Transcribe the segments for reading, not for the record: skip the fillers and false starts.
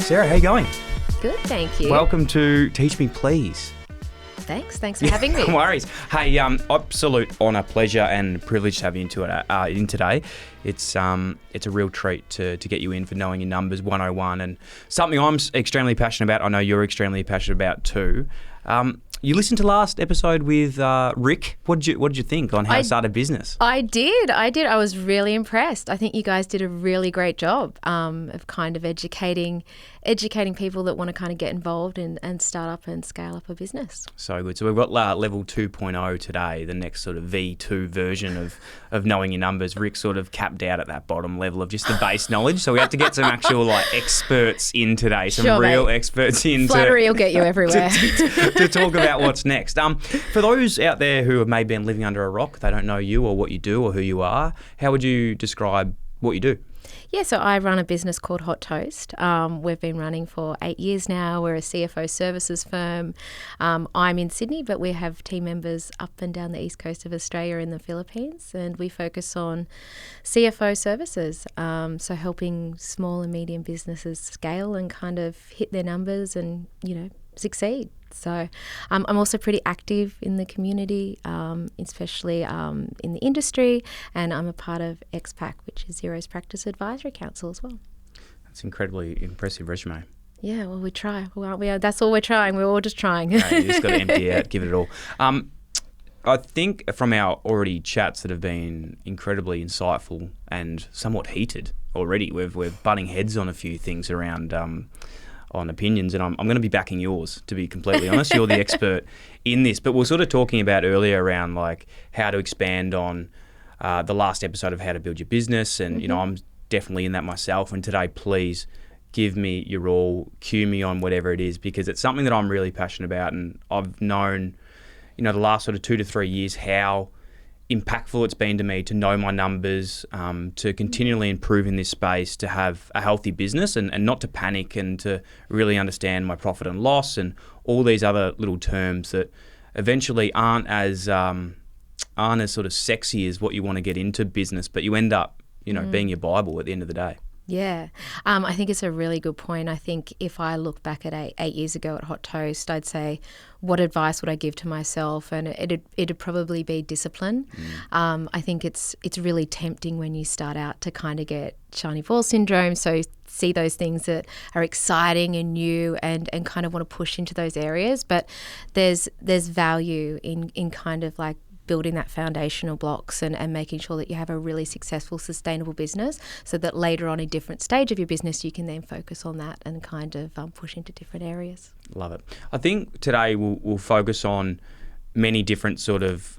Sarah, how you going? Good, thank you. Welcome to Teach Me Pls. Thanks for having me. No worries. Hey, absolute honour, pleasure and privilege to have you in today. It's a real treat to get you in for Knowing Your Numbers 101, and something I'm extremely passionate about. I know you're extremely passionate about too. You listened to last episode with Rick. What did you think on how to start a business? I did. I was really impressed. I think you guys did a really great job of kind of educating people that want to kind of get involved and start up and scale up a business. So good. So we've got level 2.0 today, the next sort of V2 version of Knowing Your Numbers. Rick sort of capped out at that bottom level of just the base knowledge. So we have to get some actual experts in today, some real experts in. Flattery will get you everywhere. to talk about what's next. For those out there who have maybe been living under a rock, they don't know you or what you do or who you are, how would you describe what you do? Yeah, so I run a business called Hot Toast. We've been running for 8 years now. We're a CFO services firm. I'm in Sydney, but we have team members up and down the east coast of Australia and the Philippines, and we focus on CFO services, so helping small and medium businesses scale and kind of hit their numbers and, succeed. So I'm also pretty active in the community, especially in the industry, and I'm a part of XPAC, which is Xero's Practice Advisory Council as well. That's an incredibly impressive resume. Yeah, well, we try. Well, that's all we're trying. We're all just trying. No, you just got to empty out, give it all. I think from our already chats that have been incredibly insightful and somewhat heated already, we're butting heads on a few things around on opinions, and I'm going to be backing yours, to be completely honest. You're the expert in this, but we're sort of talking about earlier around how to expand on the last episode of how to build your business, and I'm definitely in that myself. And today, please give me your all, cue me on whatever it is, because it's something that I'm really passionate about, and I've known, the last sort of 2 to 3 years how impactful it's been to me to know my numbers, to continually improve in this space, to have a healthy business and not to panic, and to really understand my profit and loss and all these other little terms that eventually aren't as sort of sexy as what you want to get into business, but you end up, being your Bible at the end of the day. Yeah, I think it's a really good point. I think if I look back at eight years ago at Hot Toast, I'd say, what advice would I give to myself? And it'd probably be discipline. I think it's really tempting when you start out to kind of get shiny ball syndrome. So see those things that are exciting and new and kind of want to push into those areas. But there's value in kind of building that foundational blocks and making sure that you have a really successful, sustainable business, so that later on a different stage of your business, you can then focus on that and kind of push into different areas. Love it. I think today we'll focus on many different sort of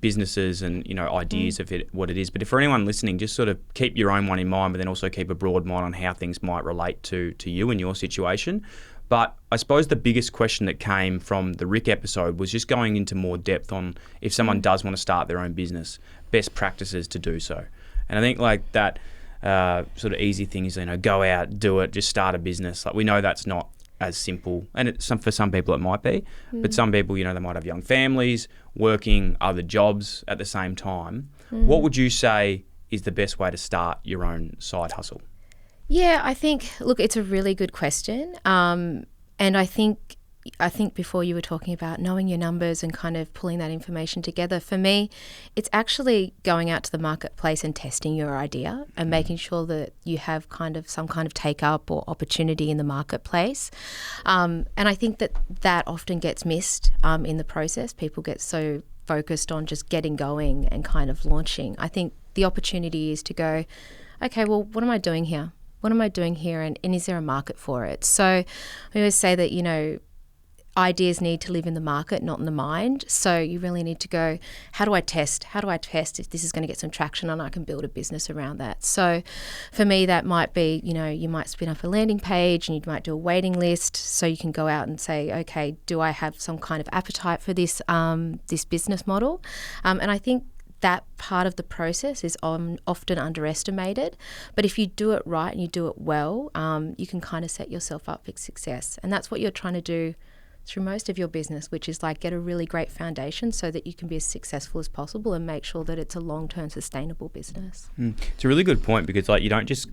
businesses and, ideas of what it is. But if for anyone listening, just sort of keep your own one in mind, but then also keep a broad mind on how things might relate to you and your situation. But I suppose the biggest question that came from the Rick episode was just going into more depth on if someone does want to start their own business, best practices to do so. And I think that sort of easy thing is, go out, do it, just start a business. We know that's not as simple. And for some people it might be, but some people, they might have young families, working other jobs at the same time. What would you say is the best way to start your own side hustle? Yeah, I think, look, it's a really good question. And I think before you were talking about knowing your numbers and kind of pulling that information together, for me, it's actually going out to the marketplace and testing your idea and making sure that you have some kind of take up or opportunity in the marketplace. And I think that often gets missed in the process. People get so focused on just getting going and kind of launching. I think the opportunity is to go, okay, well, what am I doing here? What am I doing here, and is there a market for it? So we always say that, ideas need to live in the market, not in the mind. So you really need to go, how do I test? How do I test if this is going to get some traction and I can build a business around that? So for me, that might be, you might spin up a landing page and you might do a waiting list so you can go out and say, okay, do I have some kind of appetite for this business model? And I think that part of the process is often underestimated. But if you do it right and you do it well, you can kind of set yourself up for success. And that's what you're trying to do through most of your business, which is get a really great foundation so that you can be as successful as possible and make sure that it's a long-term sustainable business. It's a really good point, because you don't just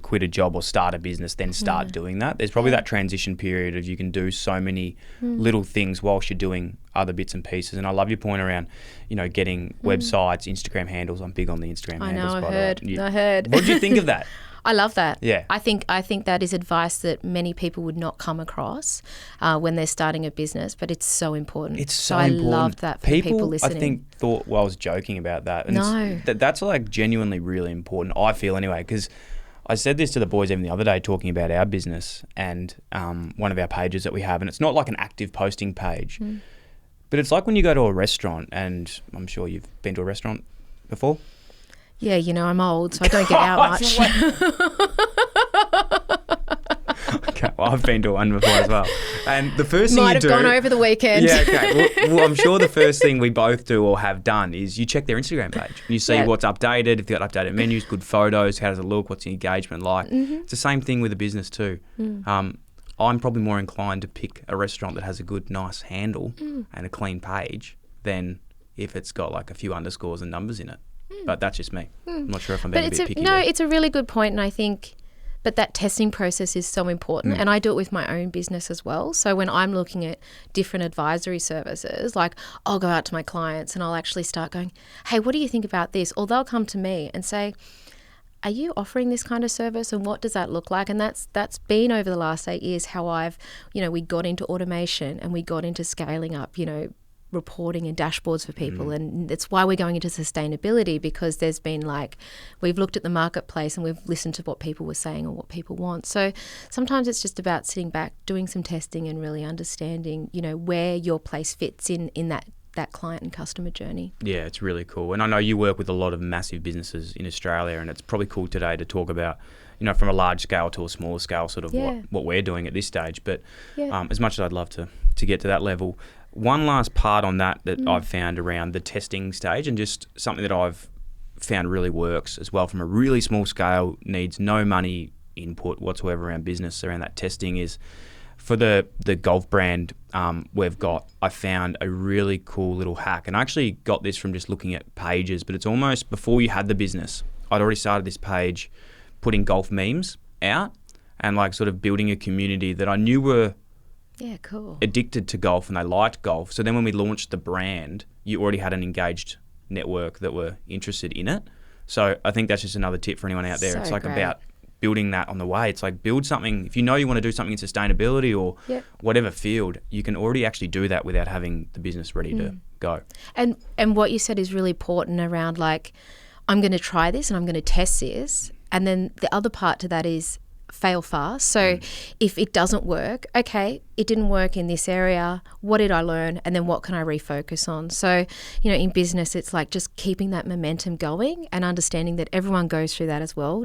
quit a job or start a business, then start doing that. There's probably that transition period of you can do so many little things whilst you're doing other bits and pieces. And I love your point around, getting websites, Instagram handles. I'm big on the Instagram handles. I heard. What did you think of that? I love that. Yeah. I think that is advice that many people would not come across when they're starting a business, but it's so important. It's so important. I love that for people listening. I think thought I was joking about that. And that's like genuinely really important, I feel anyway, because I said this to the boys even the other day talking about our business and one of our pages that we have, and it's not like an active posting page, but it's like when you go to a restaurant, and I'm sure you've been to a restaurant before. Yeah, I'm old, so I don't get out much. Okay, well, I've been to one before as well. And the first thing Might have gone over the weekend. Yeah, okay. Well, I'm sure the first thing we both do or have done is you check their Instagram page. You see what's updated, if they've got updated menus, good photos, how does it look, what's the engagement like. It's the same thing with a business too. I'm probably more inclined to pick a restaurant that has a good, nice handle and a clean page than if it's got like a few underscores and numbers in it. But that's just me. I'm not sure if I'm being a bit picky. No, it's a really good point, and I think, but that testing process is so important, and I do it with my own business as well. So when I'm looking at different advisory services, like I'll go out to my clients and I'll actually start going, hey, what do you think about this? Or they'll come to me and say, are you offering this kind of service, and what does that look like? And that's been over the last 8 years how I've, we got into automation and we got into scaling up, reporting and dashboards for people, and it's why we're going into sustainability, because there's been we've looked at the marketplace and we've listened to what people were saying or what people want. So sometimes it's just about sitting back, doing some testing and really understanding where your place fits in that client and customer journey. Yeah, it's really cool. And I know you work with a lot of massive businesses in Australia, and it's probably cool today to talk about from a large scale to a smaller scale, sort of what we're doing at this stage. But as much as I'd love to get to that level, one last part on that I've found around the testing stage, and just something that I've found really works as well from a really small scale, needs no money input whatsoever around business, around that testing, is for the golf brand I found a really cool little hack. And I actually got this from just looking at pages, but it's almost before you had the business. I'd already started this page putting golf memes out and sort of building a community that I knew were addicted to golf and they liked golf. So then when we launched the brand, you already had an engaged network that were interested in it. So I think that's just another tip for anyone out there. It's about building that on the way. It's build something. If you know you want to do something in sustainability or whatever field, you can already actually do that without having the business ready to go. And what you said is really important around I'm going to try this and I'm going to test this. And then the other part to that is fail fast. So if it doesn't work, okay, it didn't work in this area. What did I learn? And then what can I refocus on? So, in business, it's just keeping that momentum going and understanding that everyone goes through that as well.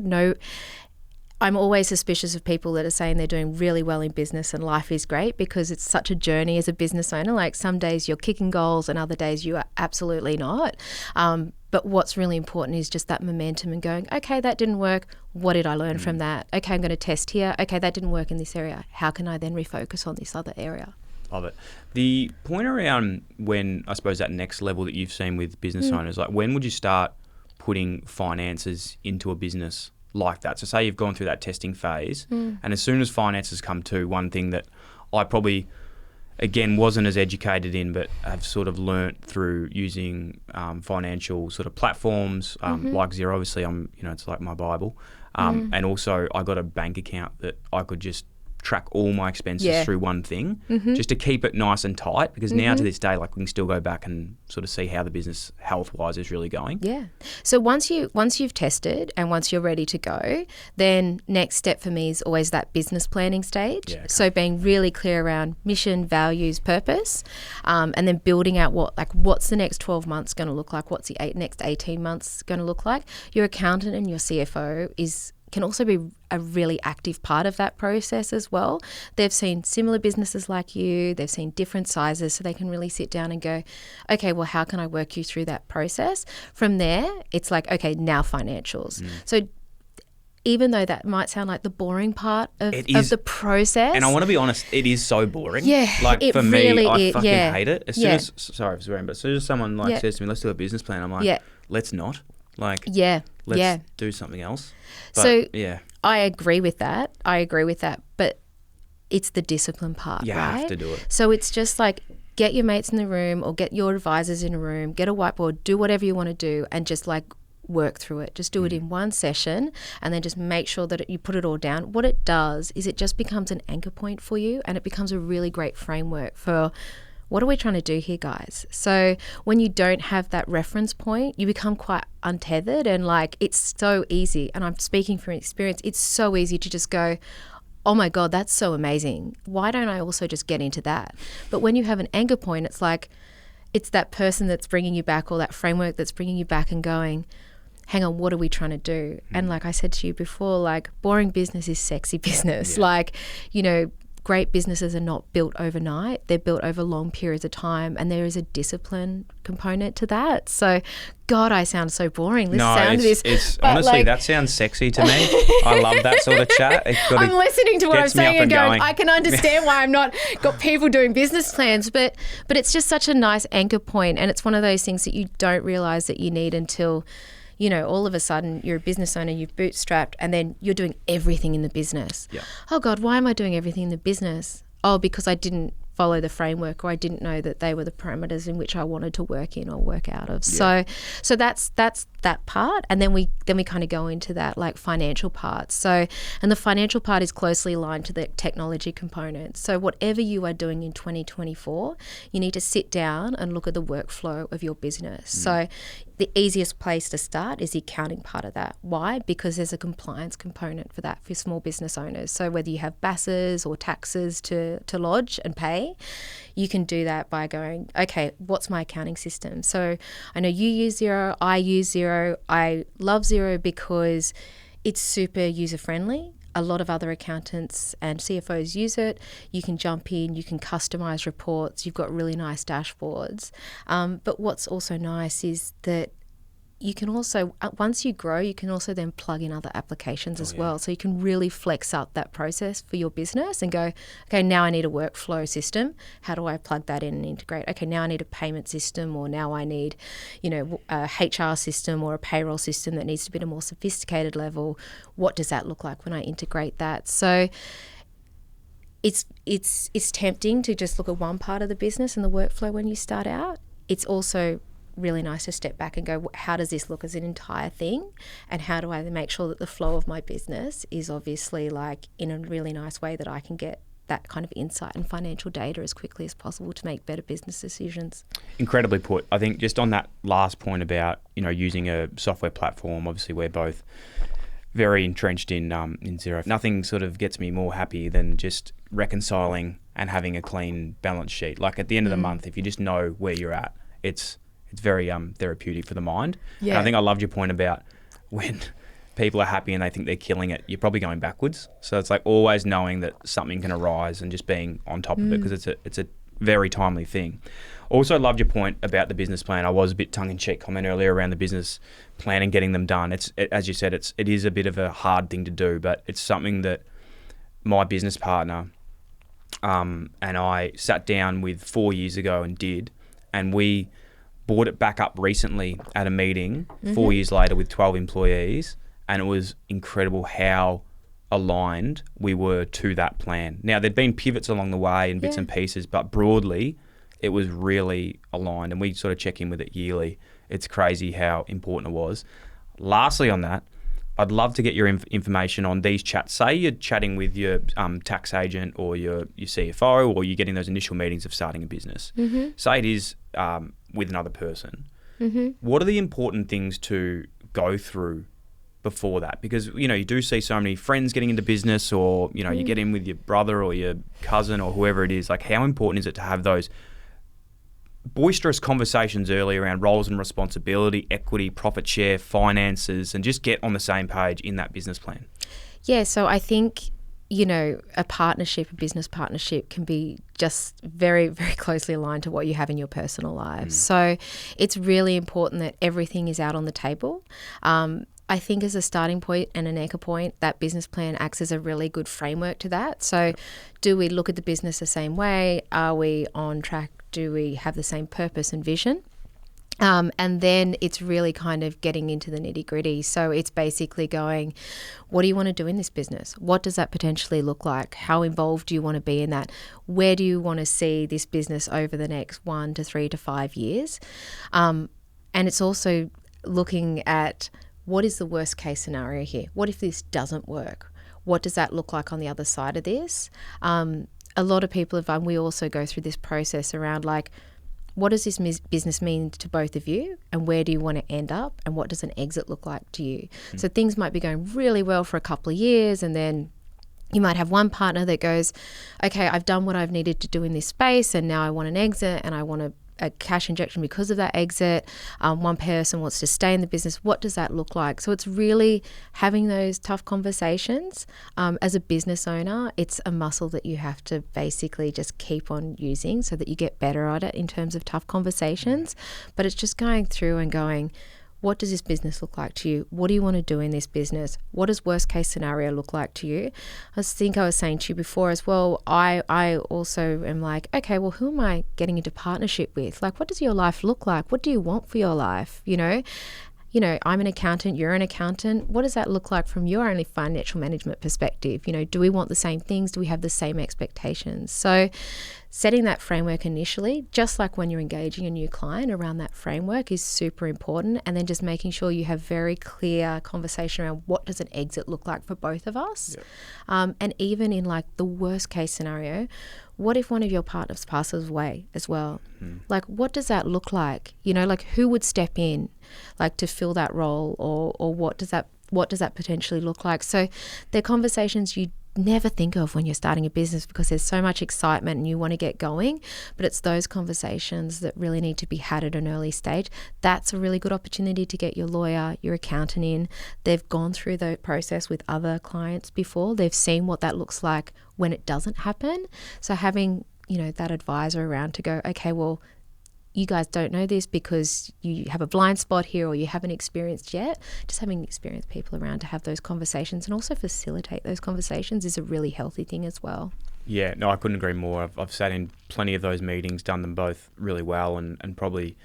I'm always suspicious of people that are saying they're doing really well in business and life is great, because it's such a journey as a business owner. Some days you're kicking goals and other days you are absolutely not. But what's really important is just that momentum and going, okay, that didn't work. What did I learn from that? Okay, I'm going to test here. Okay, that didn't work in this area. How can I then refocus on this other area? Love it. The point around when, I suppose, that next level that you've seen with business owners, when would you start putting finances into a business like that? So say you've gone through that testing phase, and as soon as finances come to, one thing that I probably, again, wasn't as educated in, but have sort of learnt through using financial sort of platforms like Xero. Obviously, it's like my Bible. And also I got a bank account that I could just track all my expenses through one thing, just to keep it nice and tight, because now to this day, we can still go back and sort of see how the business health-wise is really going. Yeah. So once you've tested and once you're ready to go, then next step for me is always that business planning stage. Yeah, okay. So being really clear around mission, values, purpose, and then building out what's the next 12 months going to look like, what's the next 18 months going to look like. Your accountant and your CFO can also be a really active part of that process as well. They've seen similar businesses like you, they've seen different sizes, so they can really sit down and go, okay, well, how can I work you through that process? From there, it's okay, now financials. So even though that might sound like the boring part of the process. And I want to be honest, it is so boring. Yeah, for me, I fucking hate it. As soon as, sorry for swearing, but as soon as someone says to me, let's do a business plan, I'm like, let's not. Like, let's do something else. But, so yeah, I agree with that. But it's the discipline part, you right? have to do it. So it's just like, get your mates in the room or get your advisors in a room, get a whiteboard, do whatever you want to do, and just like work through it. Just do it in one session, and then just make sure that you put it all down. What it does is it just becomes an anchor point for you, and it becomes a really great framework for what are we trying to do here, guys? So when you don't have that reference point, you become quite untethered, and like, it's so easy. And I'm speaking from experience. It's so easy to just go, oh my God, that's so amazing. Why don't I also just get into that? But when you have an anchor point, it's like, it's that person that's bringing you back, or that framework that's bringing you back and going, hang on, what are we trying to do? And like I said to you before, like, boring business is sexy business. Like, you know, great businesses are not built overnight. They're built over long periods of time, and there is a discipline component to that. So, God, I sound so boring. It's honestly, like, that sounds sexy to me. I love that sort of chat. I'm listening to what I'm saying and going, I can understand why I'm not got people doing business plans, but it's just such a nice anchor point, and it's one of those things that you don't realize that you need until, you know, all of a sudden you're a business owner, you've bootstrapped, and then you're doing everything in the business. Yeah. Oh God, why am I doing everything in the business? Oh, because I didn't follow the framework, or I didn't know that they were the parameters in which I wanted to work in or work out of. Yeah. So that's that part, and then we kind of go into that like financial part. So, and the financial part is closely aligned to the technology component. So whatever you are doing in 2024, you need to sit down and look at the workflow of your business. So the easiest place to start is the accounting part of that. Why? Because there's a compliance component for that for small business owners. So whether you have BASs or taxes to lodge and pay, you can do that by going, okay, what's my accounting system? So I know you use Xero, I use Xero. I love Xero because it's super user-friendly. A lot of other accountants and CFOs use it. You can jump in, you can customize reports, you've got really nice dashboards. But what's also nice is that you can also, once you grow, you can also then plug in other applications as well. So you can really flex up that process for your business and go, okay, now I need a workflow system. How do I plug that in and integrate? Okay, now I need a payment system, or now I need, you know, a HR system or a payroll system that needs to be at a more sophisticated level. What does that look like when I integrate that? So it's tempting to just look at one part of the business and the workflow when you start out. It's also really nice to step back and go, how does this look as an entire thing, and how do I make sure that the flow of my business is obviously like in a really nice way that I can get that kind of insight and financial data as quickly as possible to make better business decisions. Incredibly put. I think just on that last point about, you know, using a software platform, obviously we're both very entrenched in Xero. Nothing sort of gets me more happy than just reconciling and having a clean balance sheet. Like at the end of the month, if you just know where you're at, it's very therapeutic for the mind. Yeah. And I think I loved your point about when people are happy and they think they're killing it, you're probably going backwards. So it's like always knowing that something can arise and just being on top of it, because it's a very timely thing. Also loved your point about the business plan. I was a bit tongue-in-cheek comment earlier around the business plan and getting them done. As you said, it is a bit of a hard thing to do, but it's something that my business partner and I sat down with 4 years ago and did, and we brought it back up recently at a meeting 4 years later with 12 employees, and it was incredible how aligned we were to that plan. Now, there'd been pivots along the way and bits and pieces, but broadly, it was really aligned, and we sort of check in with it yearly. It's crazy how important it was. Lastly on that, I'd love to get your information on these chats. Say you're chatting with your tax agent or your CFO, or you're getting those initial meetings of starting a business. Say it is with another person. What are the important things to go through before that? Because, you know, you do see so many friends getting into business, or, you know, you get in with your brother or your cousin or whoever it is. Like, how important is it to have those boisterous conversations early around roles and responsibility, equity, profit share, finances, and just get on the same page in that business plan? Yeah, so I think, you know, a business partnership can be just very, very closely aligned to what you have in your personal lives. So it's really important that everything is out on the table. I think as a starting point and an anchor point, that business plan acts as a really good framework to that. So do we look at the business the same way? Are we on track? Do we have the same purpose and vision? And then it's really kind of getting into the nitty gritty. So it's basically going, what do you want to do in this business? What does that potentially look like? How involved do you want to be in that? Where do you want to see this business over the next 1 to 3 to 5 years? And it's also looking at what is the worst case scenario here? What if this doesn't work? What does that look like on the other side of this? A lot of people have, we also go through this process around like, what does this business mean to both of you, and where do you want to end up, and what does an exit look like to you? So things might be going really well for a couple of years, and then you might have one partner that goes, okay, I've done what I've needed to do in this space, and now I want an exit, and I want a cash injection because of that exit. One person wants to stay in the business. What does that look like? So it's really having those tough conversations. As a business owner, it's a muscle that you have to basically just keep on using so that you get better at it in terms of tough conversations. But it's just going through and going, what does this business look like to you? What do you want to do in this business? What does worst case scenario look like to you? I think I was saying to you before as well, I also am like, okay, well, who am I getting into partnership with? Like, what does your life look like? What do you want for your life? You know, I'm an accountant, you're an accountant. What does that look like from your only financial management perspective? You know, do we want the same things? Do we have the same expectations? So setting that framework initially, just like when you're engaging a new client around that framework, is super important. And then just making sure you have very clear conversation around what does an exit look like for both of us. Yep. And even in like the worst case scenario, what if one of your partners passes away as well? Like, what does that look like? You know, like who would step in like to fill that role, or what does that potentially look like? So they're conversations you never think of when you're starting a business because there's so much excitement and you want to get going, but it's those conversations that really need to be had at an early stage. That's a really good opportunity to get your lawyer, your accountant in. They've gone through the process with other clients before. They've seen what that looks like when it doesn't happen. So having, that advisor around to go, okay, well, you guys don't know this because you have a blind spot here or you haven't experienced yet. Just having experienced people around to have those conversations and also facilitate those conversations is a really healthy thing as well. Yeah, no, I couldn't agree more. I've sat in plenty of those meetings, done them both really well and probably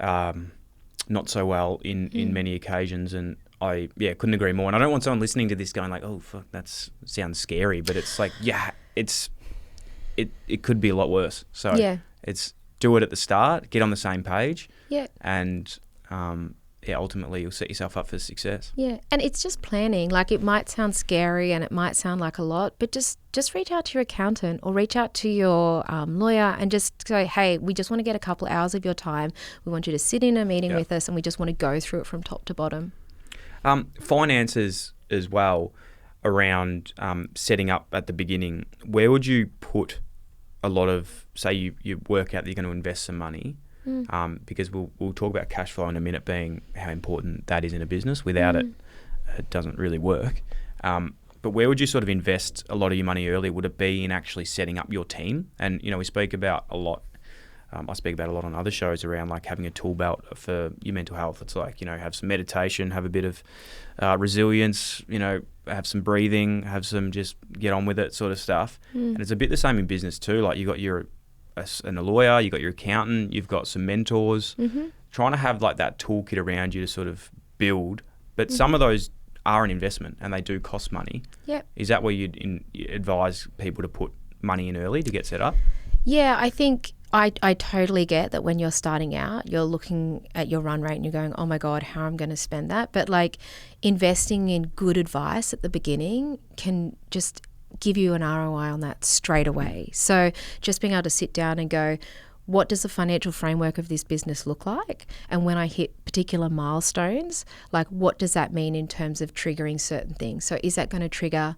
not so well in many occasions. And I couldn't agree more. And I don't want someone listening to this going like, oh, fuck, that sounds scary. But it's like, it could be a lot worse. So it's do it at the start, get on the same page, and ultimately you'll set yourself up for success. Yeah, and it's just planning. Like, it might sound scary and it might sound like a lot, but just reach out to your accountant or reach out to your lawyer and just say, hey, we just want to get a couple of hours of your time. We want you to sit in a meeting with us and we just want to go through it from top to bottom. Finances as well around setting up at the beginning. Where would you put a lot of, say you work out that you're going to invest some money, because we'll talk about cash flow in a minute being how important that is in a business. Without it doesn't really work. But where would you sort of invest a lot of your money early? Would it be in actually setting up your team? And, we speak about a lot, I speak about a lot on other shows around like having a tool belt for your mental health. It's like, have some meditation, have a bit of resilience, have some breathing, have some just get on with it sort of stuff. And it's a bit the same in business too. Like you got a lawyer, you got your accountant, you've got some mentors, trying to have like that toolkit around you to sort of build. But some of those are an investment and they do cost money. Yep. Is that where you'd advise people to put money in early to get set up? Yeah, I think I totally get that when you're starting out, you're looking at your run rate and you're going, oh my God, how am I going to spend that? But like investing in good advice at the beginning can just give you an ROI on that straight away. So just being able to sit down and go, what does the financial framework of this business look like? And when I hit particular milestones, like what does that mean in terms of triggering certain things? So is that going to trigger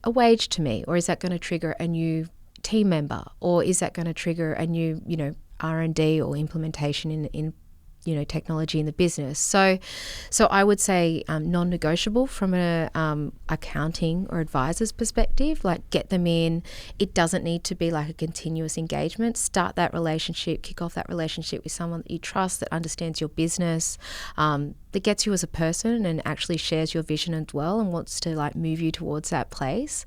a wage to me, or is that going to trigger a new team member, or is that going to trigger a new, R&D or implementation in technology in the business? So I would say non-negotiable from a accounting or advisor's perspective. Like, get them in. It doesn't need to be like a continuous engagement. Start that relationship, kick off that relationship with someone that you trust, that understands your business, that gets you as a person and actually shares your vision as well and wants to like move you towards that place.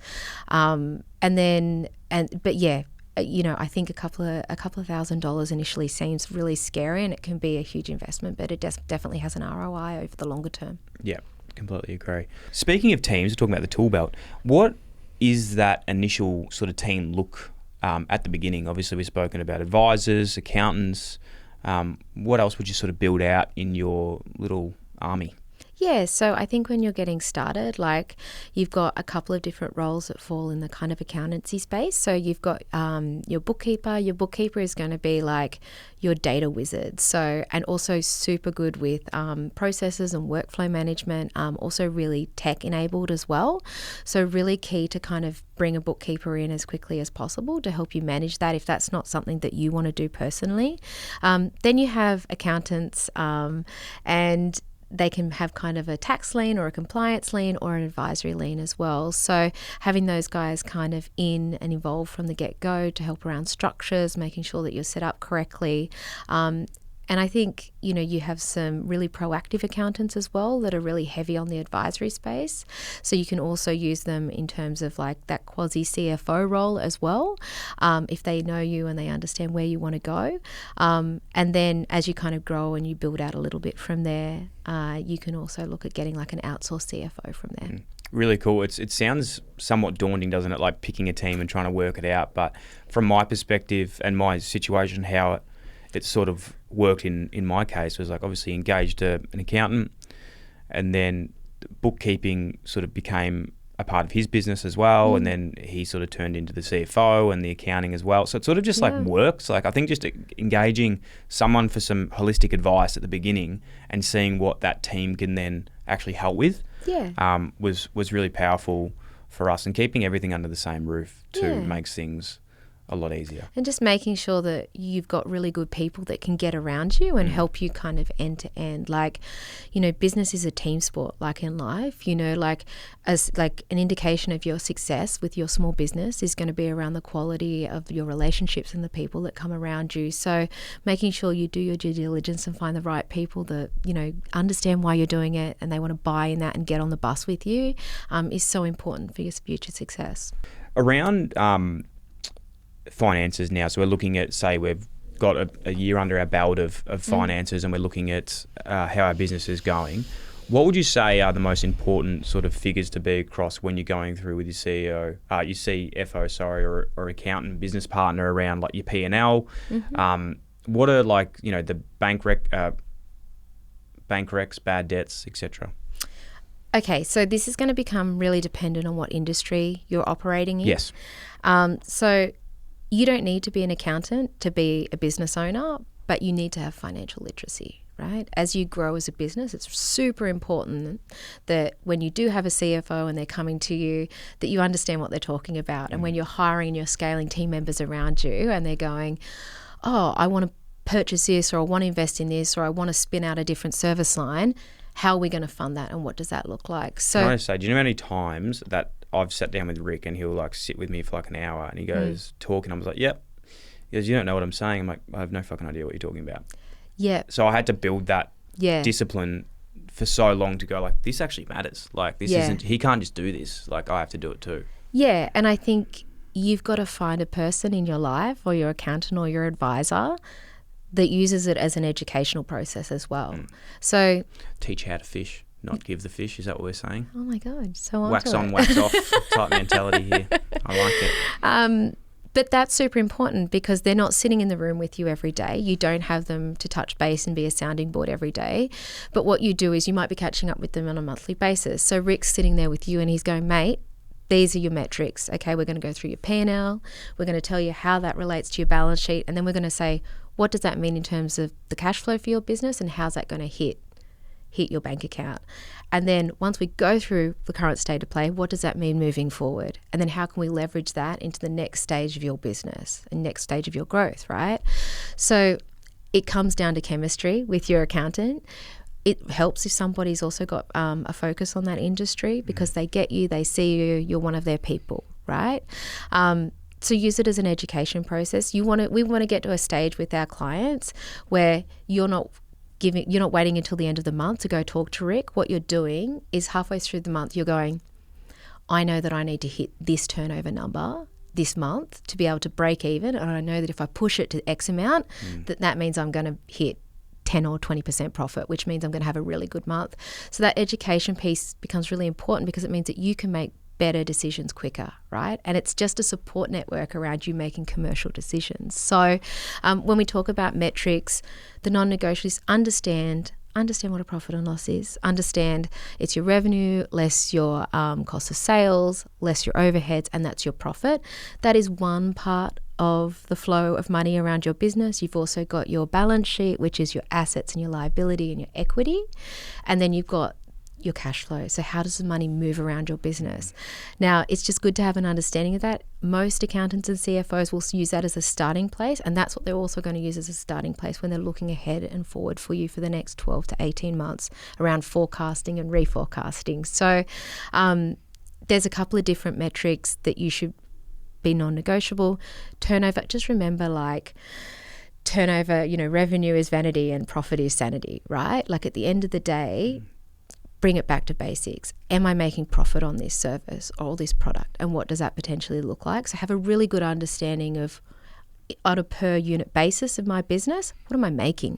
I think a couple of $1,000 initially seems really scary, and it can be a huge investment, but it definitely has an ROI over the longer term. Yeah, completely agree. Speaking of teams, we're talking about the tool belt. What is that initial sort of team look at the beginning? Obviously, we've spoken about advisors, accountants. What else would you sort of build out in your little army? Yeah, so I think when you're getting started, like you've got a couple of different roles that fall in the kind of accountancy space. So you've got your bookkeeper. Your bookkeeper is going to be like your data wizard. So, and also super good with processes and workflow management, also really tech enabled as well. So really key to kind of bring a bookkeeper in as quickly as possible to help you manage that if that's not something that you want to do personally. Then you have accountants and they can have kind of a tax lien or a compliance lien or an advisory lien as well. So having those guys kind of in and involved from the get-go to help around structures, making sure that you're set up correctly. And I think, you have some really proactive accountants as well that are really heavy on the advisory space. So you can also use them in terms of like that quasi CFO role as well, if they know you and they understand where you want to go. And then as you kind of grow and you build out a little bit from there, you can also look at getting like an outsourced CFO from there. Really cool. It sounds somewhat daunting, doesn't it? Like picking a team and trying to work it out. But from my perspective and my situation, how it sort of worked in my case was like obviously engaged an accountant, and then bookkeeping sort of became a part of his business as well, and then he sort of turned into the CFO and the accounting as well. So it sort of just like works. Like I think just engaging someone for some holistic advice at the beginning and seeing what that team can then actually help with was really powerful for us, and keeping everything under the same roof makes things a lot easier. And just making sure that you've got really good people that can get around you and help you kind of end to end. Like, business is a team sport, like in life, like as like an indication of your success with your small business is going to be around the quality of your relationships and the people that come around you. So making sure you do your due diligence and find the right people that, understand why you're doing it and they want to buy in that and get on the bus with you is so important for your future success. Around finances now, so we're looking at, say we've got a year under our belt of finances and we're looking at how our business is going. What would you say are the most important sort of figures to be across when you're going through with your CFO, or accountant, business partner around like your P&L? What are like, the bank recs, bad debts, etc.? Okay, so this is going to become really dependent on what industry you're operating in. Yes. So you don't need to be an accountant to be a business owner, but you need to have financial literacy, right? As you grow as a business, it's super important that when you do have a CFO and they're coming to you, that you understand what they're talking about. And when you're hiring and you're scaling team members around you and they're going, oh, I want to purchase this, or I want to invest in this, or I want to spin out a different service line, how are we going to fund that and what does that look like? So, can I say, do you know how many times that I've sat down with Rick and he'll like sit with me for like an hour and he goes talking. I was like, yep. He goes, you don't know what I'm saying. I'm like, I have no fucking idea what you're talking about. Yeah. So I had to build that discipline for so long to go like, this actually matters. Like this isn't, he can't just do this. Like I have to do it too. Yeah. And I think you've got to find a person in your life, or your accountant or your advisor, that uses it as an educational process as well. So teach how to fish. Not give the fish, is that what we're saying? Oh my God, so wax on, wax off type mentality here. I like it. But that's super important because they're not sitting in the room with you every day. You don't have them to touch base and be a sounding board every day. But what you do is you might be catching up with them on a monthly basis. So Rick's sitting there with you and he's going, mate, these are your metrics. Okay, we're going to go through your P&L. We're going to tell you how that relates to your balance sheet. And then we're going to say, what does that mean in terms of the cash flow for your business and how's that going to hit your bank account? And then once we go through the current state of play, what does that mean moving forward? And then how can we leverage that into the next stage of your business and next stage of your growth, right? So it comes down to chemistry with your accountant. It helps if somebody's also got a focus on that industry because they get you, they see you, you're one of their people, right? So use it as an education process. We want to get to a stage with our clients where you're not waiting until the end of the month to go talk to Rick. What you're doing is halfway through the month, you're going, I know that I need to hit this turnover number this month to be able to break even, and I know that if I push it to X amount, that means I'm going to hit 10 or 20% profit, which means I'm going to have a really good month. So that education piece becomes really important because it means that you can make better decisions quicker, right? And it's just a support network around you making commercial decisions. So when we talk about metrics, the non-negotiables, understand what a profit and loss is. Understand it's your revenue less your cost of sales, less your overheads, and that's your profit. That is one part of the flow of money around your business. You've also got your balance sheet, which is your assets and your liability and your equity. And then you've got your cash flow. So how does the money move around your business? Now, it's just good to have an understanding of that. Most accountants and CFOs will use that as a starting place, and that's what they're also going to use as a starting place when they're looking ahead and forward for you for the next 12 to 18 months around forecasting and reforecasting. So there's a couple of different metrics that you should be non-negotiable. Turnover, just remember, like, turnover, revenue is vanity and profit is sanity, right? Like, at the end of the day, bring it back to basics. Am I making profit on this service or this product? And what does that potentially look like? So have a really good understanding of, on a per unit basis of my business, what am I making?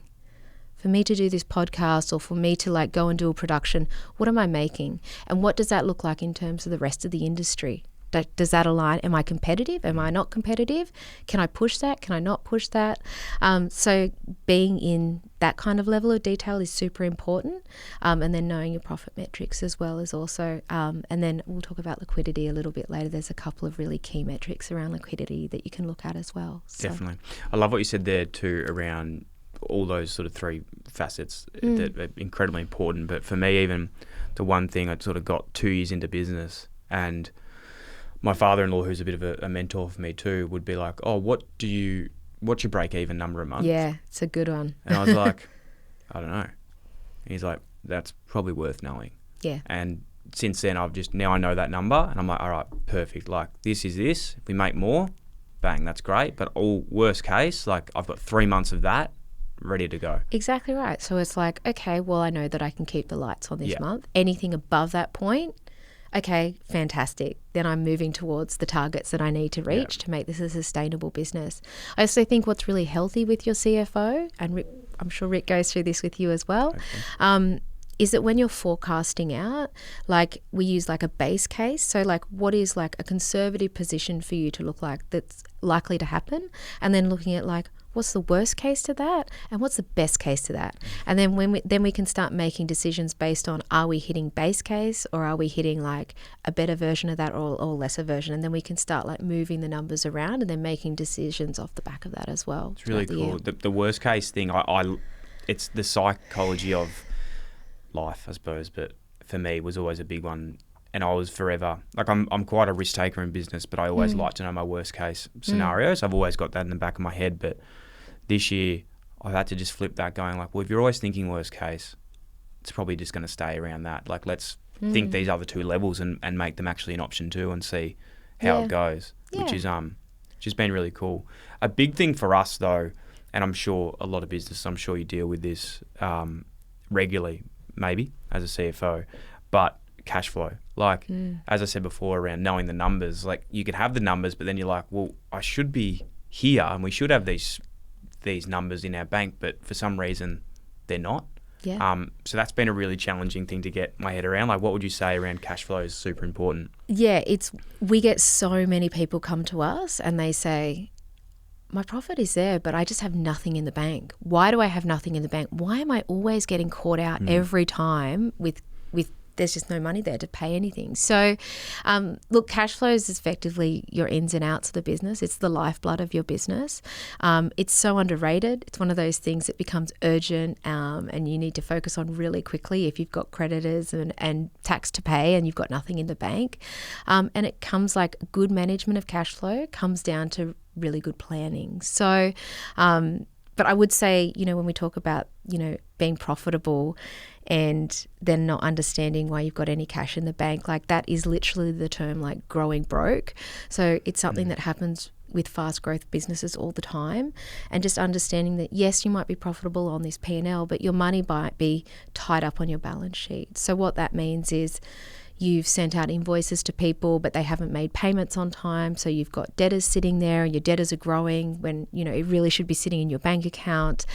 For me to do this podcast or for me to go and do a production, what am I making? And what does that look like in terms of the rest of the industry? Does that align? Am I competitive? Am I not competitive? Can I push that? Can I not push that? So being in that kind of level of detail is super important. And then knowing your profit metrics as well is also, and then we'll talk about liquidity a little bit later. There's a couple of really key metrics around liquidity that you can look at as well. So. Definitely. I love what you said there too around all those sort of three facets that are incredibly important. But for me, even the one thing, I sort of got 2 years into business, and my father-in-law, who's a bit of a mentor for me too, would be like, oh, what's your break-even number a month? Yeah, it's a good one. And I was like, I don't know. And he's like, that's probably worth knowing. Yeah. And since then, now I know that number, and I'm like, all right, perfect. Like, this is this. If we make more, bang, that's great. But worst case, like, I've got 3 months of that ready to go. Exactly right. So it's like, okay, well, I know that I can keep the lights on this month. Anything above that point, okay, fantastic. Then I'm moving towards the targets that I need to reach to make this a sustainable business. I also think what's really healthy with your CFO, and Rick, I'm sure Rick goes through this with you as well, is that when you're forecasting out, like, we use like a base case. So like, what is like a conservative position for you to look like that's likely to happen? And then looking at like, what's the worst case to that and what's the best case to that? And then we can start making decisions based on, are we hitting base case or are we hitting like a better version of that or lesser version? And then we can start like moving the numbers around and then making decisions off the back of that as well. It's really cool. The worst case thing, it's the psychology of life, I suppose, but for me was always a big one. And I was forever, like, I'm quite a risk taker in business, but I always like to know my worst case scenarios. I've always got that in the back of my head, but this year I've had to just flip that, going like, well, if you're always thinking worst case, it's probably just going to stay around that. Like, let's think these other two levels and make them actually an option too and see how it goes, which is just been really cool. A big thing for us though, and I'm sure a lot of business, I'm sure you deal with this regularly, maybe as a CFO, but cash flow. Like, as I said before, around knowing the numbers, like, you can have the numbers, but then you're like, well, I should be here and we should have these numbers in our bank, but for some reason they're not. Yeah. So that's been a really challenging thing to get my head around. Like, what would you say around cash flow is super important? Yeah, we get so many people come to us and they say, my profit is there, but I just have nothing in the bank. Why do I have nothing in the bank? Why am I always getting caught out every time with there's just no money there to pay anything? So, look, cash flows is effectively your ins and outs of the business. It's the lifeblood of your business. It's so underrated. It's one of those things that becomes urgent and you need to focus on really quickly if you've got creditors and tax to pay and you've got nothing in the bank. And it comes like good management of cash flow comes down to really good planning. So, but I would say, when we talk about, being profitable and then not understanding why you've got any cash in the bank, like, that is literally the term, like, growing broke. So it's something that happens with fast growth businesses all the time, and just understanding that, yes, you might be profitable on this P&L, but your money might be tied up on your balance sheet. So what that means is, you've sent out invoices to people but they haven't made payments on time, so you've got debtors sitting there and your debtors are growing when it really should be sitting in your bank account.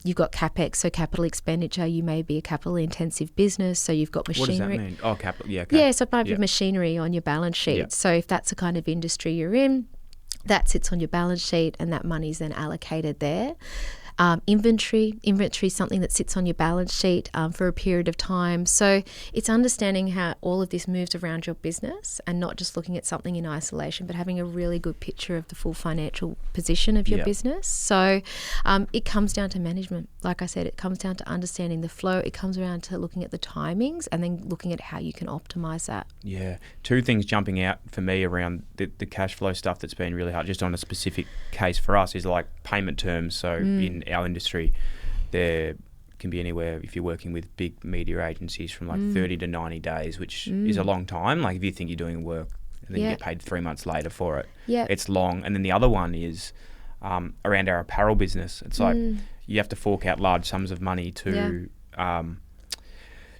You've got CapEx, so capital expenditure. You may be a capital intensive business, so you've got machinery. What does that mean? Oh, capital. Yeah, okay. So it might be machinery on your balance sheet. Yeah. So if that's the kind of industry you're in, that sits on your balance sheet and that money is then allocated there. Inventory is something that sits on your balance sheet for a period of time. So it's understanding how all of this moves around your business and not just looking at something in isolation, but having a really good picture of the full financial position of your business. So it comes down to management. Like I said, it comes down to understanding the flow. It comes around to looking at the timings and then looking at how you can optimize that. Yeah. Two things jumping out for me around the cash flow stuff that's been really hard, just on a specific case for us, is like payment terms. So in our industry, there can be anywhere, if you're working with big media agencies, from like 30 to 90 days, which is a long time. Like if you think you're doing work and then you get paid 3 months later for it, it's long. And then the other one is around our apparel business. It's like you have to fork out large sums of money to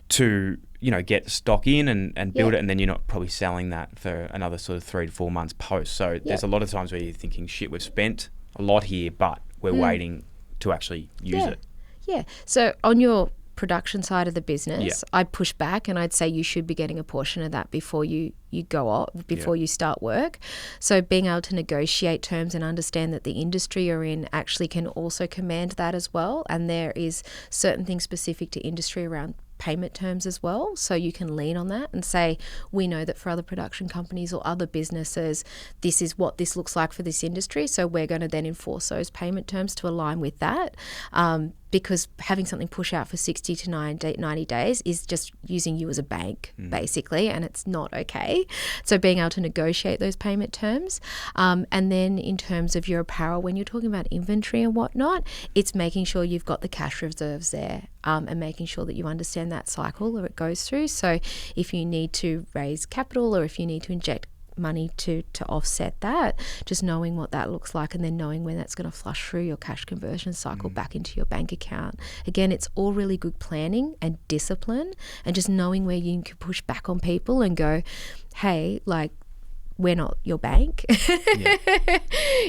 get stock in and build it, and then you're not probably selling that for another sort of 3 to 4 months post. So there's a lot of times where you're thinking, shit, we've spent a lot here, but we're waiting to actually use it. Yeah. So on your production side of the business, I'd push back and I'd say you should be getting a portion of that before you go off, before you start work. So being able to negotiate terms and understand that the industry you're in actually can also command that as well. And there is certain things specific to industry around payment terms as well, so you can lean on that and say, we know that for other production companies or other businesses, this is what this looks like for this industry, so we're going to then enforce those payment terms to align with that, because having something push out for 60 to 90 days is just using you as a bank basically, and it's not okay. So being able to negotiate those payment terms, and then in terms of your apparel, when you're talking about inventory and whatnot, it's making sure you've got the cash reserves there, and making sure that you understand that cycle that it goes through. So if you need to raise capital or if you need to inject money to offset that, just knowing what that looks like and then knowing when that's going to flush through your cash conversion cycle back into your bank account. Again, it's all really good planning and discipline and just knowing where you can push back on people and go, hey, like, we're not your bank. So I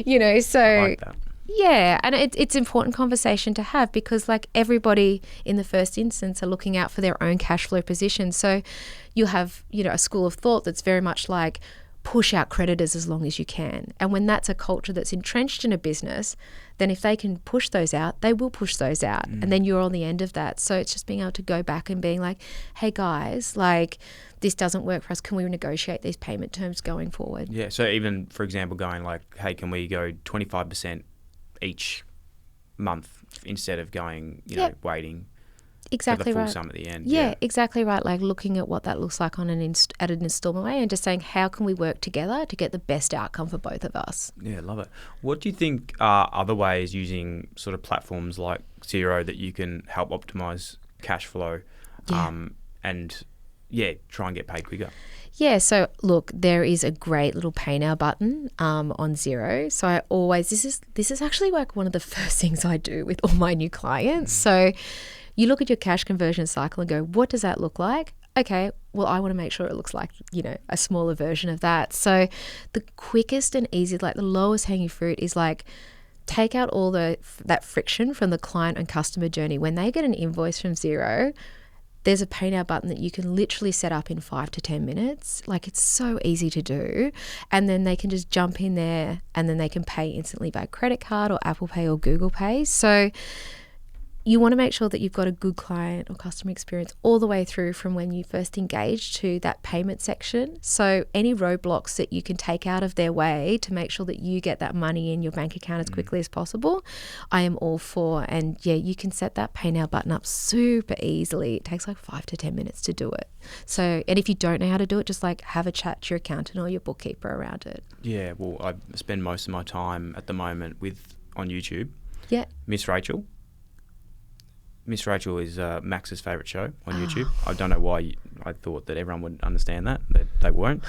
like that. Yeah, and it's important conversation to have, because like everybody in the first instance are looking out for their own cash flow position. So you'll have, a school of thought that's very much like push out creditors as long as you can. And when that's a culture that's entrenched in a business, then if they can push those out, they will push those out. And then you're on the end of that. So it's just being able to go back and being like, hey guys, like this doesn't work for us. Can we negotiate these payment terms going forward? Yeah. So even, for example, going like, hey, can we go 25% each month instead of going, waiting exactly for the full right. sum at the end. Yeah, exactly right. Like looking at what that looks like on at an installment way and just saying, how can we work together to get the best outcome for both of us? Yeah, love it. What do you think are other ways using sort of platforms like Xero that you can help optimize cash flow and try and get paid quicker? Yeah, so look, there is a great little pay now button on Xero. So I always, this is actually like one of the first things I do with all my new clients. So you look at your cash conversion cycle and go, what does that look like? Okay, well, I want to make sure it looks like, a smaller version of that. So the quickest and easiest, like the lowest hanging fruit is like, take out all that friction from the client and customer journey. When they get an invoice from Xero, there's a pay now button that you can literally set up in 5 to 10 minutes. Like it's so easy to do. And then they can just jump in there and then they can pay instantly by credit card or Apple Pay or Google Pay. So you want to make sure that you've got a good client or customer experience all the way through from when you first engage to that payment section. So any roadblocks that you can take out of their way to make sure that you get that money in your bank account as quickly as possible, I am all for. And yeah, you can set that pay now button up super easily. It takes like 5 to 10 minutes to do it. So, and if you don't know how to do it, just like have a chat to your accountant or your bookkeeper around it. Yeah, well, I spend most of my time at the moment on YouTube. Yeah. Miss Rachel is Max's favourite show on YouTube. I don't know why I thought that everyone would understand that. They won't.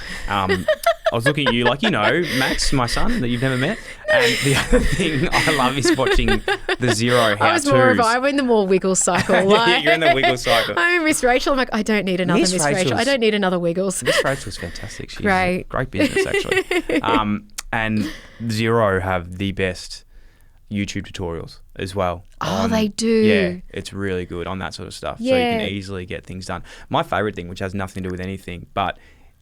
I was looking at you like, Max, my son that you've never met. And the other thing I love is watching the Xero how-tos. I'm in the more wiggle cycle. You're in the wiggle cycle. I'm Miss Rachel. I'm like, I don't need another Miss Rachel. I don't need another Wiggles. Miss Rachel's fantastic. She's a great business, actually. And Xero have the best YouTube tutorials as well. Oh, they do? Yeah, it's really good on that sort of stuff. Yeah. So you can easily get things done. My favourite thing, which has nothing to do with anything, but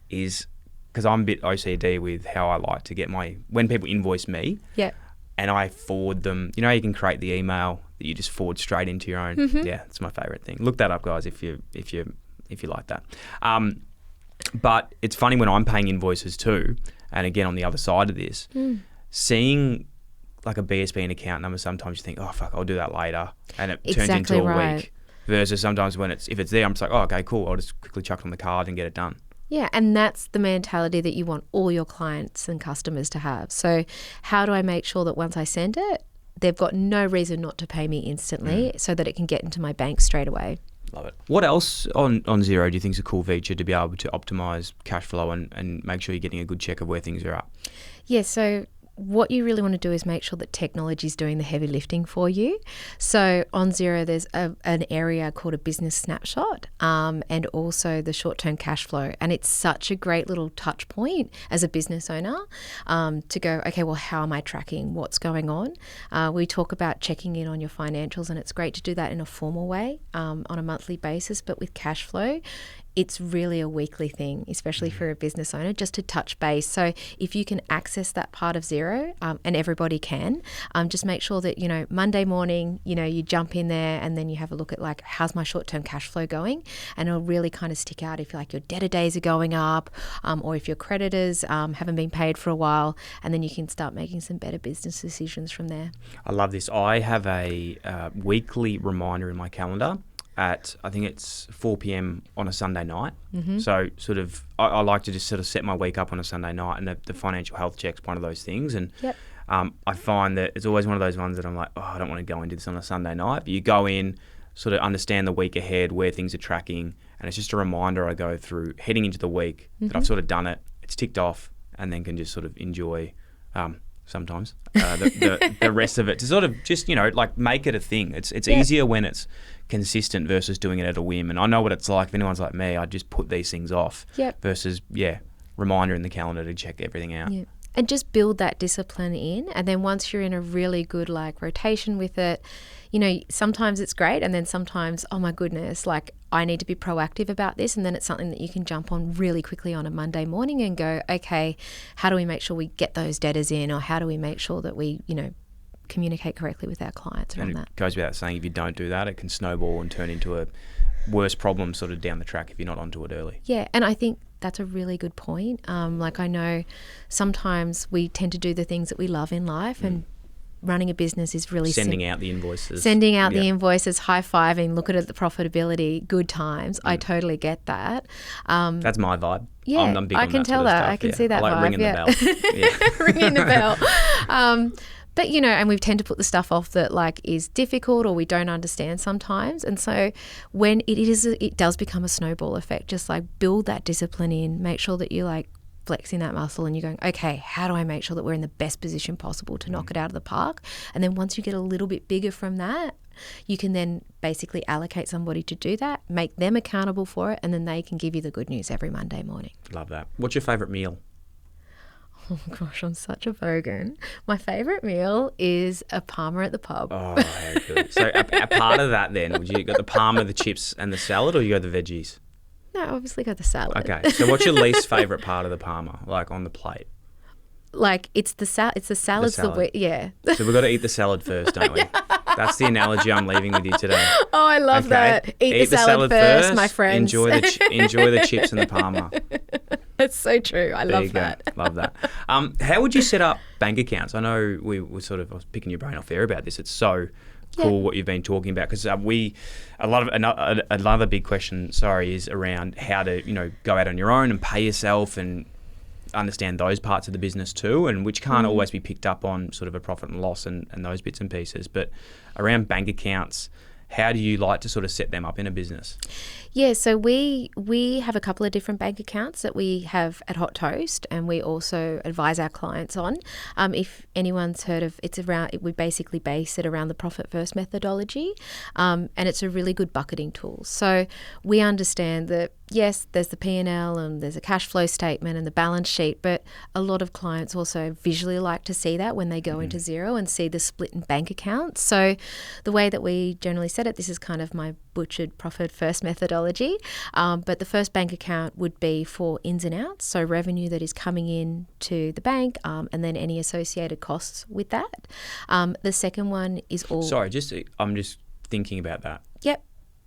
is because I'm a bit OCD with how I like to get when people invoice me, and I forward them. You you can create the email that you just forward straight into your own. Mm-hmm. Yeah, it's my favourite thing. Look that up, guys, if you like that. But it's funny when I'm paying invoices too, and again on the other side of this, seeing like a BSB and account number, sometimes you think, oh fuck, I'll do that later, and it turns into a week. Versus sometimes if it's there, I'm just like, oh okay, cool, I'll just quickly chuck it on the card and get it done. Yeah, and that's the mentality that you want all your clients and customers to have. So how do I make sure that once I send it, they've got no reason not to pay me instantly so that it can get into my bank straight away? Love it. What else on Xero do you think is a cool feature to be able to optimize cash flow and make sure you're getting a good check of where things are at? Yeah, so what you really want to do is make sure that technology is doing the heavy lifting for you. So on Xero, there's an area called a business snapshot and also the short-term cash flow. And it's such a great little touch point as a business owner to go, okay, well, how am I tracking? What's going on? We talk about checking in on your financials, and it's great to do that in a formal way on a monthly basis. But with cash flow, it's really a weekly thing, especially for a business owner, just to touch base. So if you can access that part of Xero, and everybody can, just make sure that, Monday morning, you jump in there and then you have a look at like, how's my short-term cash flow going? And it'll really kind of stick out if your debtor days are going up or if your creditors haven't been paid for a while, and then you can start making some better business decisions from there. I love this. I have a weekly reminder in my calendar at, I think it's 4 p.m. on a Sunday night. Mm-hmm. So sort of, I like to just sort of set my week up on a Sunday night, and the financial health check's one of those things. And I find that it's always one of those ones that I'm like, I don't want to go into this on a Sunday night. But you go in, sort of understand the week ahead, where things are tracking, and it's just a reminder I go through heading into the week that I've sort of done it, it's ticked off, and then can just sort of enjoy sometimes the rest of it, to sort of just like make it a thing. It's easier when it's consistent versus doing it at a whim. And I know what it's like. If anyone's like me, I just put these things off. Versus reminder in the calendar to check everything out. And just build that discipline in, and then once you're in a really good like rotation with it, sometimes it's great, and then sometimes, oh my goodness, like I need to be proactive about this, and then it's something that you can jump on really quickly on a Monday morning and go, okay, how do we make sure we get those debtors in, or how do we make sure that we communicate correctly with our clients around that? It goes without saying, if you don't do that, it can snowball and turn into a worse problem sort of down the track if you're not onto it early. Yeah, and I think that's a really good point. Like I know sometimes we tend to do the things that we love in life, and running a business is really sending out the invoices, high-fiving, look at the profitability, good times. I totally get that. That's my vibe. Yeah, I'm big I on can that tell sort of that. stuff. I can see that I like vibe. Ringing the bell. Ringing the bell. But, and we tend to put the stuff off that like is difficult or we don't understand sometimes. And so when it does become a snowball effect, just like build that discipline in, make sure that you like flexing that muscle and you're going, okay, how do I make sure that we're in the best position possible to knock it out of the park? And then once you get a little bit bigger from that, you can then basically allocate somebody to do that, make them accountable for it, and then they can give you the good news every Monday morning. Love that. What's your favourite meal? Oh my gosh, I'm such a bogan. My favourite meal is a Parma at the pub. Oh, how good. So a part of that then, would you go the Parma, the chips and the salad, or you go the veggies? No, obviously go the salad. Okay, so what's your least favourite part of the Parma, like on the plate? Like it's the salads. The salad. So we've got to eat the salad first, don't we? That's the analogy I'm leaving with you today. Oh, I love that. Eat the salad first, my friends. Enjoy the chips and the Parma. That's so true. I love that. Love that. How would you set up bank accounts? I know I was picking your brain off air about this. It's so cool what you've been talking about, because another big question, is around how to go out on your own and pay yourself and understand those parts of the business too, and which can't always be picked up on sort of a profit and loss and those bits and pieces. But around bank accounts, how do you like to sort of set them up in a business? Yeah, so we have a couple of different bank accounts that we have at Hot Toast, and we also advise our clients on. If anyone's heard of, we basically base it around the Profit First methodology, and it's a really good bucketing tool. So we understand that, yes, there's the P&L and there's a cash flow statement and the balance sheet, but a lot of clients also visually like to see that when they go into Xero and see the split in bank accounts. So the way that we generally set it, this is kind of my butchered Profit First methodology, but the first bank account would be for ins and outs, so revenue that is coming in to the bank, and then any associated costs with that. The second one is all... Sorry, I'm just thinking about that. Yep.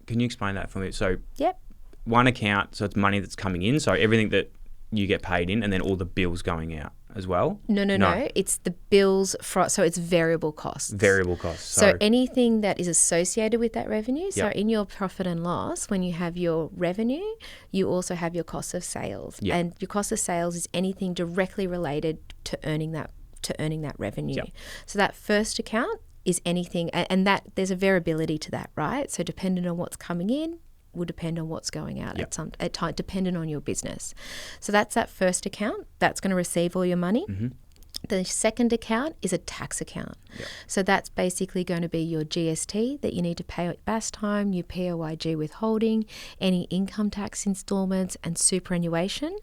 Can you explain that for me? So Yep. one account, so it's money that's coming in, so everything that you get paid in, and then all the bills going out as well? No. It's the bills, so it's variable costs. Variable costs. So anything that is associated with that revenue. So Yep. in your profit and loss, when you have your revenue, you also have your cost of sales. Yep. And your cost of sales is anything directly related to earning that revenue. Yep. So that first account is anything, and that there's a variability to that, right? So depending on what's coming in, will depend on what's going out Yep. at time, depending on your business. So that's that first account. That's going to receive all your money. Mm-hmm. The second account is a tax account. Yep. So that's basically going to be your GST that you need to pay at BAS time, your PAYG withholding, any income tax installments, and superannuation.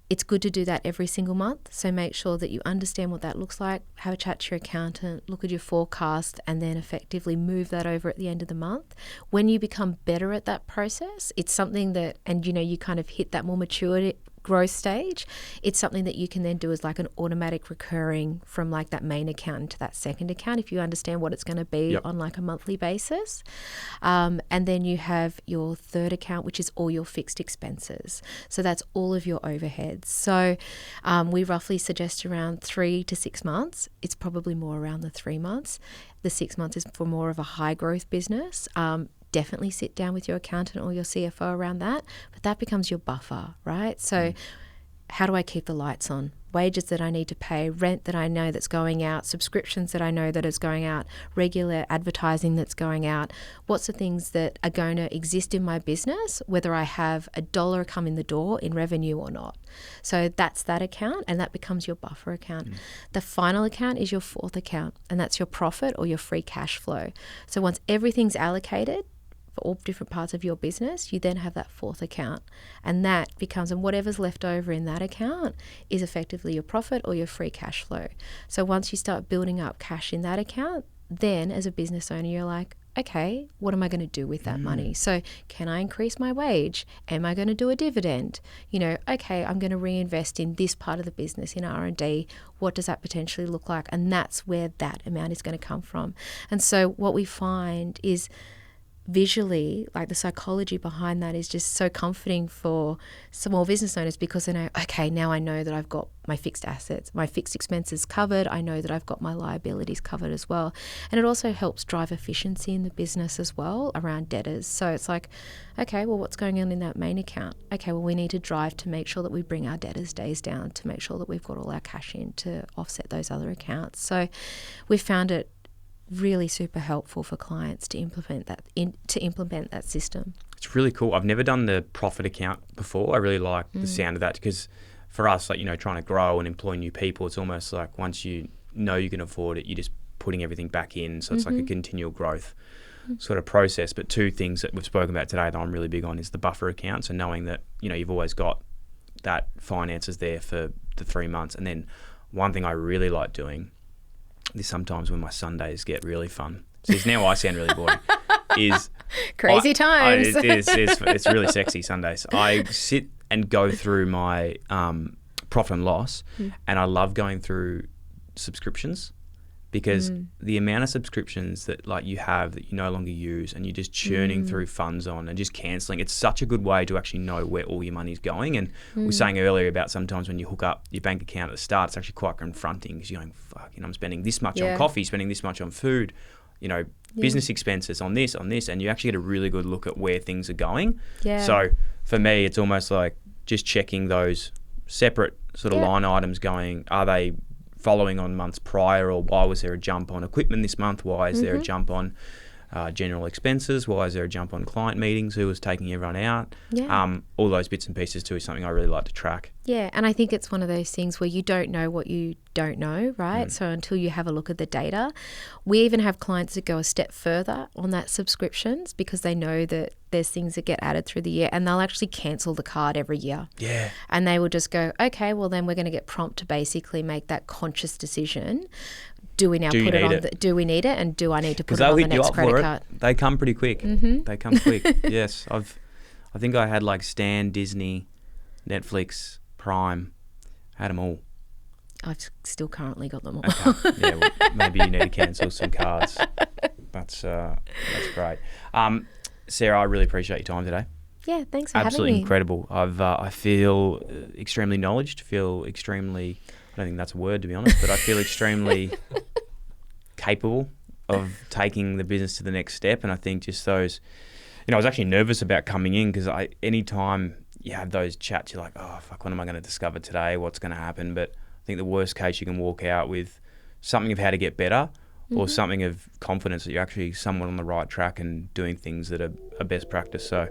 It's good to do that every single month. So make sure that you understand what that looks like, have a chat to your accountant, look at your forecast, and then effectively move that over at the end of the month. When you become better at that process, it's something that, and you kind of hit that more maturity growth stage, it's something that you can then do as like an automatic recurring from like that main account into that second account if you understand what it's going to be Yep. on like a monthly basis. And then you have your third account, which is all your fixed expenses. So that's all of your overheads. So we roughly suggest around 3 to 6 months. It's probably more around the 3 months. The 6 months is for more of a high growth business. Definitely sit down with your accountant or your CFO around that, but that becomes your buffer, right? So how do I keep the lights on? Wages that I need to pay, rent that I know that's going out, subscriptions that I know that is going out, regular advertising that's going out. What's the things that are going to exist in my business, whether I have $1 come in the door in revenue or not? So that's that account, and that becomes your buffer account. The final account is your fourth account, and that's your profit or your free cash flow. So once everything's allocated for all different parts of your business, you then have that fourth account, and that becomes, and whatever's left over in that account is effectively your profit or your free cash flow. So once you start building up cash in that account, then as a business owner, you're like, okay, what am I going to do with that money? So can I increase my wage? Am I going to do a dividend? Okay, I'm going to reinvest in this part of the business in R&D. What does that potentially look like? And that's where that amount is going to come from. And so what we find is visually, like the psychology behind that is just so comforting for small business owners, because they know, okay, now I know that I've got my fixed assets, my fixed expenses covered. I know that I've got my liabilities covered as well. And it also helps drive efficiency in the business as well around debtors. So it's like, okay, well, what's going on in that main account? Okay, well, we need to drive to make sure that we bring our debtors days down, to make sure that we've got all our cash in to offset those other accounts. So we found it really super helpful for clients to implement that system. It's really cool. I've never done the profit account before. I really like the sound of that, because for us, like, trying to grow and employ new people, it's almost like once you know you can afford it, you're just putting everything back in. So it's like a continual growth sort of process. But two things that we've spoken about today that I'm really big on is the buffer account. So knowing that, you've always got that finances there for the 3 months. And then one thing I really like doing is sometimes when my Sundays get really fun. See, now I sound really boring. Is crazy times. It's really sexy Sundays. I sit and go through my profit and loss, and I love going through subscriptions, because the amount of subscriptions that you have that you no longer use, and you're just churning through funds on and just cancelling, it's such a good way to actually know where all your money's going. And we were saying earlier about sometimes when you hook up your bank account at the start, it's actually quite confronting, because you're going, fuck, I'm spending this much on coffee, spending this much on food, business expenses on this, and you actually get a really good look at where things are going. So for me, it's almost like just checking those separate sort of line items, going, are they following on months prior, or why was there a jump on equipment this month? Why is there a jump on general expenses? Why is there a jump on client meetings? Who was taking everyone out? Yeah. All those bits and pieces too is something I really like to track. Yeah, and I think it's one of those things where you don't know what you don't know, right? So until you have a look at the data. We even have clients that go a step further on that subscriptions because they know that there's things that get added through the year, and they'll actually cancel the card every year. Yeah. And they will just go, okay, well then we're going to get prompt to basically make that conscious decision. Do we now Do you put it need on? it? Do we need it? And do I need to put Because it they'll on the hit you next up credit for card? it. They come pretty quick. They come quick. Yes. I think I had like Stan, Disney, Netflix, Prime. Had them all. I've still currently got them all. Okay. Yeah, well, maybe you need to cancel some cards. That's great. Sarah, I really appreciate your time today. Yeah, thanks for Absolutely having me. incredible. I feel extremely knowledged. Feel extremely. I don't think that's a word, to be honest, but I feel extremely capable of taking the business to the next step. And I think just those, I was actually nervous about coming in because anytime you have those chats, you're like, oh, fuck, what am I going to discover today? What's going to happen? But I think the worst case, you can walk out with something of how to get better or something of confidence that you're actually somewhat on the right track and doing things that are best practice. So,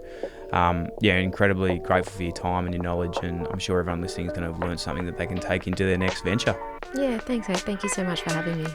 incredibly grateful for your time and your knowledge, and I'm sure everyone listening is going to have learned something that they can take into their next venture. Yeah, thanks, Hope. Thank you so much for having me.